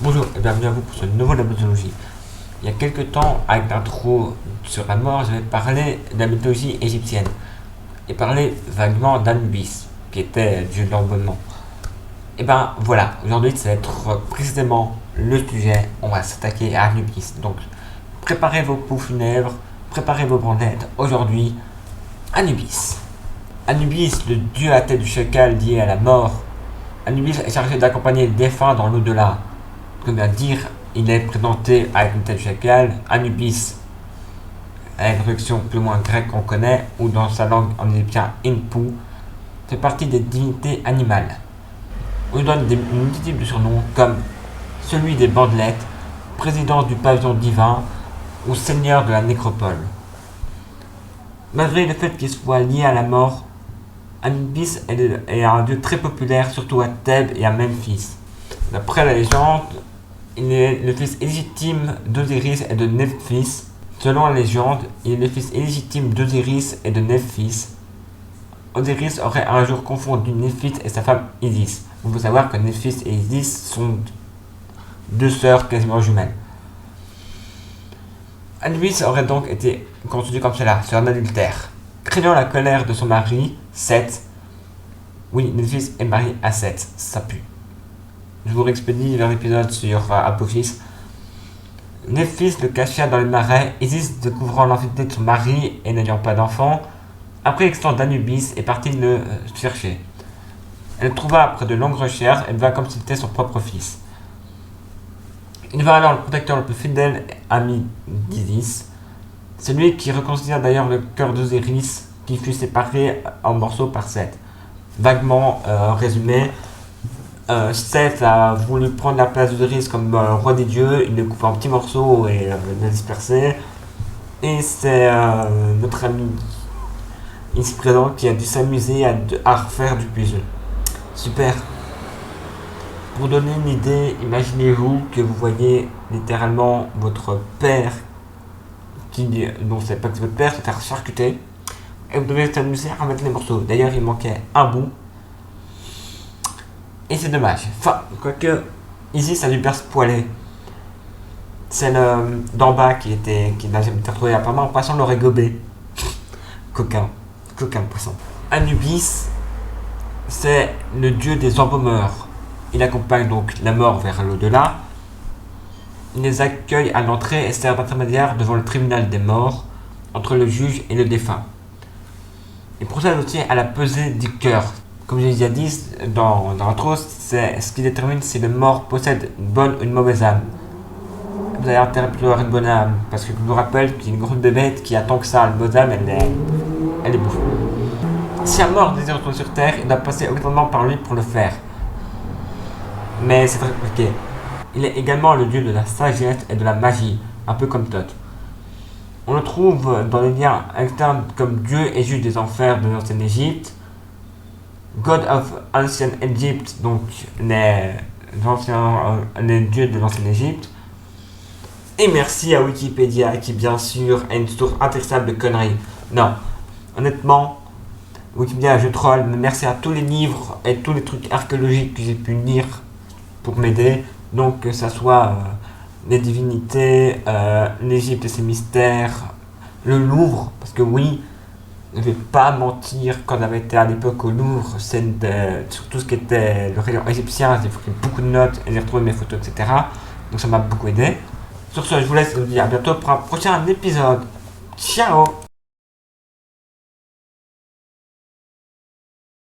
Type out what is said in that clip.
Bonjour et bienvenue à vous pour ce nouveau de la mythologie. Il y a quelques temps, avec l'intro sur la mort, j'avais parlé de la mythologie égyptienne et parlé vaguement d'Anubis, qui était dieu de l'environnement. Et ben voilà, aujourd'hui ça va être précisément le sujet, on va s'attaquer à Anubis. Donc préparez vos poux funèbres, préparez vos bandelettes. Aujourd'hui, Anubis. Anubis, le dieu à tête du chacal lié à la mort. Anubis est chargé d'accompagner les défunts dans l'au-delà. Comme à dire, il est présenté avec une tête de chacal. Anubis a une traduction plus ou moins grecque qu'on connaît, ou dans sa langue en égyptien Inpu, fait partie des divinités animales. On lui donne des multitudes de surnoms comme celui des bandelettes, président du pavillon divin ou seigneur de la nécropole. Malgré le fait qu'il soit lié à la mort, Anubis est un dieu très populaire, surtout à Thèbes et à Memphis. D'après la légende, il est le fils illégitime d'Osiris et de Néphis. Selon la légende, il est le fils illégitime d'Osiris et de Néphis. Osiris aurait un jour confondu Néphis et sa femme Isis. Il faut savoir que Néphis et Isis sont deux sœurs quasiment jumelles. Anubis aurait donc été conçu comme cela, sur un adultère. Craignant la colère de son mari, Seth. Oui, Néphis est marié à Seth, ça pue. Je vous réexpédie vers l'épisode sur Apophis. Néphis le cacha dans les marais, Isis découvrant l'infidélité de son mari et n'ayant pas d'enfant. Après l'existence d'Anubis est partie le chercher. Elle le trouva après de longues recherches et le va comme si c'était son propre fils. Il va alors le protecteur le plus fidèle ami d'Isis, celui qui reconsidère d'ailleurs le cœur d'Osiris qui fut séparé en morceaux par Seth. Vaguement résumé, Seth a voulu prendre la place d'Osiris comme roi des dieux, il le coupe en petits morceaux et l'a dispersé. Et c'est notre ami ici présent qui a dû s'amuser à refaire du puzzle. Super. Pour donner une idée, imaginez-vous que vous voyez littéralement votre père, non c'est pas que votre père, c'est charcuté, et vous devez s'amuser à remettre les morceaux. D'ailleurs il manquait un bout. Et c'est dommage. Enfin, quoique, Isis a dû bien se poiler. Celle d'en bas qui n'a jamais été retrouvée apparemment, en passant l'aurait gobé. Coquin poisson. Anubis, c'est le dieu des embaumeurs. Il accompagne donc la mort vers l'au-delà. Il les accueille à l'entrée et sert d'intermédiaire devant le tribunal des morts, entre le juge et le défunt. Il procède aussi à la pesée du cœur. Comme j'ai déjà dit dans l'intro, c'est ce qui détermine si le mort possède une bonne ou une mauvaise âme. Vous avez intérêt plutôt à avoir une bonne âme, parce que je vous rappelle qu'il y a une grosse de bêtes qui attend que ça, une bonne âme, elle est bouffée. Si un mort désire retourner sur Terre, il doit passer obligatoirement par lui pour le faire. Mais c'est très compliqué. Il est également le dieu de la sagesse et de la magie, un peu comme Thoth. On le trouve dans les liens externes comme dieu et juge des enfers de l'ancienne Égypte, God of Ancient Egypt, donc les dieux de l'ancienne Égypte. Et merci à Wikipédia qui bien sûr est une source intarissable de conneries. Non, honnêtement, Wikipédia je troll, mais merci à tous les livres et tous les trucs archéologiques que j'ai pu lire pour m'aider. Donc que ça soit les divinités, l'Égypte et ses mystères, le Louvre, parce que oui, je ne vais pas mentir, quand j'avais été à l'époque au Louvre, sur tout ce qui était le rayon égyptien, j'ai pris beaucoup de notes et j'ai retrouvé mes photos, etc. Donc ça m'a beaucoup aidé. Sur ce, je vous laisse vous dire à bientôt pour un prochain épisode. Ciao!